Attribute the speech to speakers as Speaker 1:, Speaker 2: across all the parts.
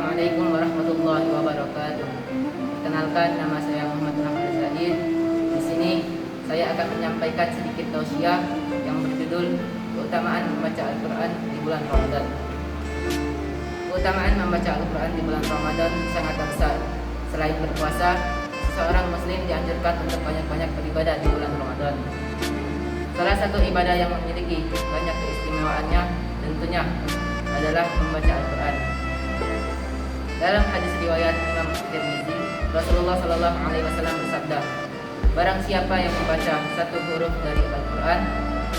Speaker 1: Assalamualaikum warahmatullahi wabarakatuh. Perkenalkan, nama saya Muhammad Rahman Zaid. Di sini saya akan menyampaikan sedikit tausiah yang berjudul keutamaan membaca Al-Quran di bulan Ramadan. Keutamaan membaca Al-Quran di bulan Ramadan sangat besar. Selain berpuasa, seorang muslim dianjurkan untuk banyak-banyak beribadah di bulan Ramadan. Salah satu ibadah yang memiliki banyak keistimewaannya tentunya adalah membaca Al-Quran. Dalam hadis riwayat Imam Tirmizi, Rasulullah Shallallahu Alaihi Wasallam bersabda, barang siapa yang membaca satu huruf dari Al-Quran,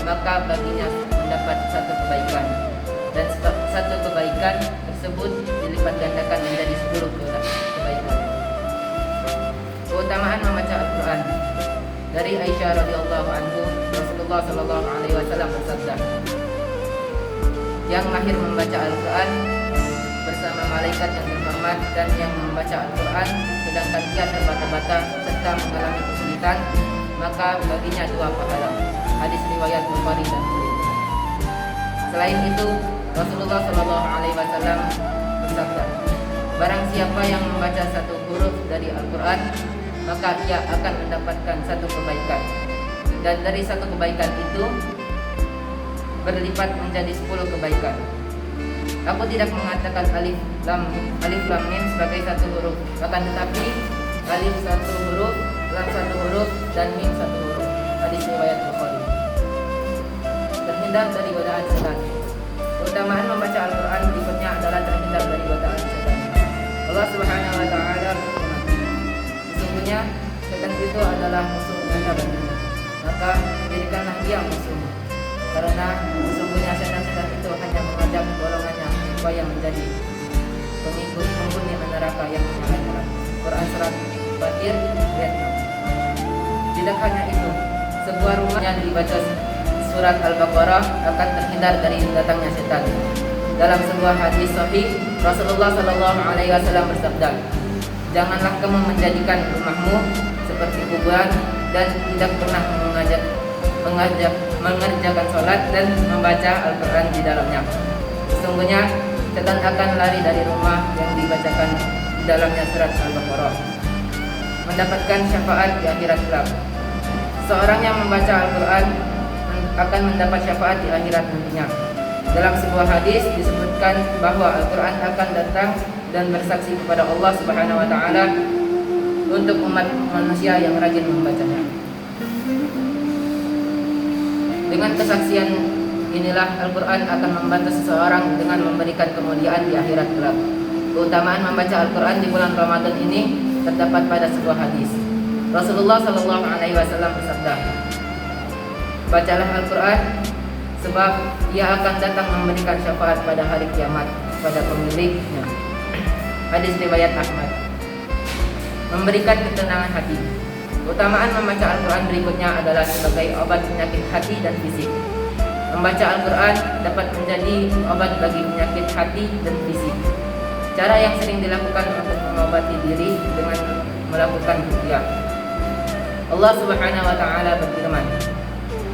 Speaker 1: maka baginya mendapat satu kebaikan, dan satu kebaikan tersebut dilipat gandakan menjadi 10 kebaikan. Keutamaan membaca Al-Quran. Dari Aisyah radhiyallahu anhu, Rasulullah Shallallahu Alaihi Wasallam bersabda, yang mahir membaca Al-Quran bersama malaikat yang terhormat dan yang membaca Al-Quran sedangkan dia terbata-bata serta mengalami kesulitan, maka baginya 2 pahala. Hadis riwayat Bukhari dan Muslim. Selain itu, Rasulullah Shallallahu Alaihi Wasallam bersabda, barang siapa yang membaca satu huruf dari Al-Quran, maka ia akan mendapatkan satu kebaikan, dan dari satu kebaikan itu berlipat menjadi 10 kebaikan. Aku tidak mengatakan alif lam mim sebagai satu huruf, akan tetapi alif satu huruf, lam satu huruf, dan mim satu huruf. Hadis riwayat Bukhari. Terhindar dari godaan setan. Keutamaan membaca Al-Quran berikutnya adalah terhindar dari godaan setan. Allah Subhanahu Wa Taala berfirman, sesungguhnya setan itu adalah musuh nyata bagimu, maka jadikanlah dia musuh. Karena sesungguhnya setan-setan itu hanya mengajak golongannya supaya menjadi pengikut penghuni neraka yang menyala-nyala. Quran Surat Fatir ayat 6. Tidak hanya itu, sebuah rumah yang dibaca surat Al-Baqarah akan terhindar dari datangnya setan. Dalam sebuah hadis sahih, Rasulullah Shallallahu Alaihi Wasallam bersabda, janganlah kamu menjadikan rumahmu seperti kuburan dan tidak pernah mengerjakan sholat dan membaca Al-Quran di dalamnya. Sesungguhnya setan akan lari dari rumah yang dibacakan di dalamnya surat Al-Baqarah, mendapatkan syafaat di akhirat kelak. Seorang yang membaca Al-Quran akan mendapat syafaat di akhirat nantinya. Dalam sebuah hadis disebutkan bahwa Al-Quran akan datang dan bersaksi kepada Allah Subhanahu Wa Taala untuk umat manusia yang rajin membacanya. Dengan kesaksian inilah Al-Quran akan membantu seseorang dengan memberikan kemuliaan di akhirat kelak. Keutamaan membaca Al-Quran di bulan Ramadan ini terdapat pada sebuah hadis. Rasulullah Shallallahu Alaihi Wasallam bersabda, bacalah Al-Quran sebab ia akan datang memberikan syafaat pada hari kiamat pada pemiliknya. Hadis riwayat Ahmad. Memberikan ketenangan hati. Keutamaan membaca Al-Quran berikutnya adalah sebagai obat penyakit hati dan fisik. Membaca Al-Quran dapat menjadi obat bagi penyakit hati dan fisik. Cara yang sering dilakukan untuk mengobati diri dengan melakukan ruqyah. Allah Subhanahu Wa Taala berfirman,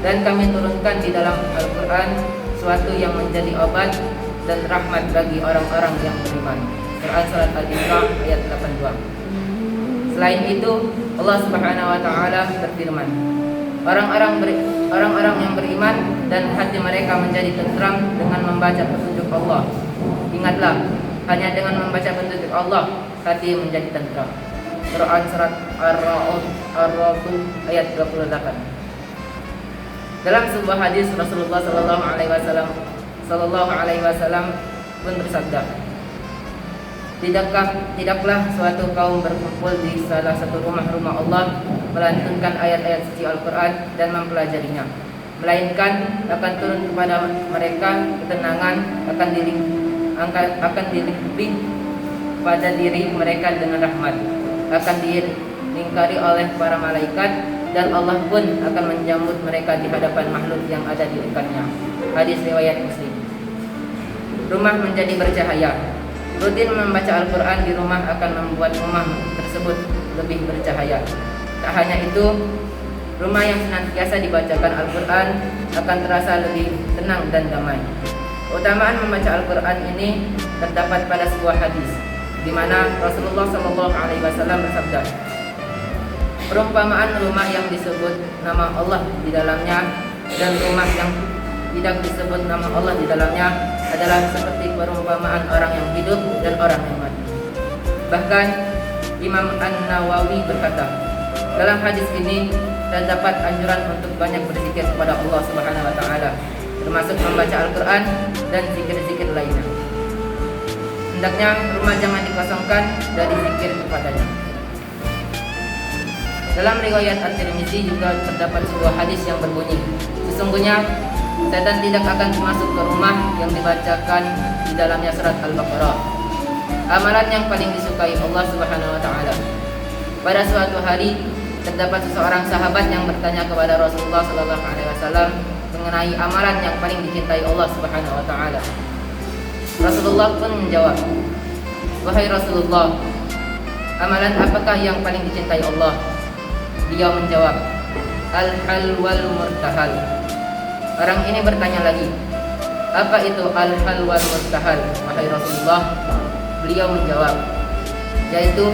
Speaker 1: dan kami turunkan di dalam Al-Quran suatu yang menjadi obat dan rahmat bagi orang-orang yang beriman. Quran Surat Al-Isra ayat 82. Selain itu, Allah Subhanahu Wa Taala berfirman, orang-orang yang beriman dan hati mereka menjadi tentram dengan membaca petunjuk Allah. Ingatlah, hanya dengan membaca petunjuk Allah hati menjadi tentram. Quran Surat Ar-Ra'd ayat 28. Dalam sebuah hadis Rasulullah Shallallahu Alaihi Wasallam pun bersabda, Tidaklah suatu kaum berkumpul di salah satu rumah-rumah Allah melantunkan ayat-ayat suci Al-Quran dan mempelajarinya, melainkan akan turun kepada mereka ketenangan, akan dilingkupi pada diri mereka dengan rahmat, akan dilingkari oleh para malaikat, dan Allah pun akan menjemput mereka di hadapan makhluk yang ada di dekatnya. Hadis riwayat Muslim. Rumah menjadi bercahaya. Rutin membaca Al-Quran di rumah akan membuat rumah tersebut lebih bercahaya. Tak hanya itu, rumah yang senantiasa dibacakan Al-Quran akan terasa lebih tenang dan damai. Keutamaan membaca Al-Quran ini terdapat pada sebuah hadis. di mana Rasulullah Shallallahu Alaihi Wasallam bersabda, perumpamaan rumah yang disebut nama Allah di dalamnya dan rumah yang tidak disebut nama Allah di dalamnya adalah seperti perumpamaan orang yang hidup dan orang yang mati. Bahkan Imam An-Nawawi berkata, dalam hadis ini terdapat anjuran untuk banyak berzikir kepada Allah Subhanahu wa taala, termasuk membaca Al-Qur'an dan zikir-zikir lainnya. Hendaknya rumah jangan dikosongkan dari zikir kepadanya. Dalam riwayat At-Tirmizi juga terdapat sebuah hadis yang berbunyi, sesungguhnya setan tidak akan masuk ke rumah yang dibacakan di dalamnya surat Al-Baqarah, amalan yang paling disukai Allah Subhanahu wa taala. Pada suatu hari terdapat seseorang sahabat yang bertanya kepada Rasulullah sallallahu alaihi wasallam mengenai amalan yang paling dicintai Allah Subhanahu wa taala. Rasulullah pun menjawab, "Wahai Rasulullah, amalan apakah yang paling dicintai Allah?" Beliau menjawab, "Al-hal wal murtahal." Orang ini bertanya lagi, "Apa itu al-hal wal murtahal, wahai Rasulullah?" Beliau menjawab, yaitu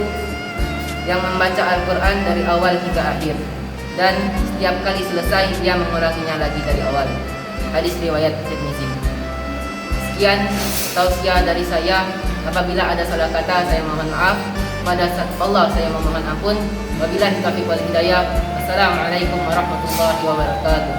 Speaker 1: yang membaca Al-Quran dari awal hingga akhir, dan setiap kali selesai dia mengulanginya lagi dari awal. Hadis riwayat Tirmizi. Sekian tausiah dari saya. Apabila ada salah kata, saya mohon maaf. Pada Allah saya memohon ampun. Wabillahi taufiq wal hidayah. Assalamualaikum warahmatullahi wabarakatuh.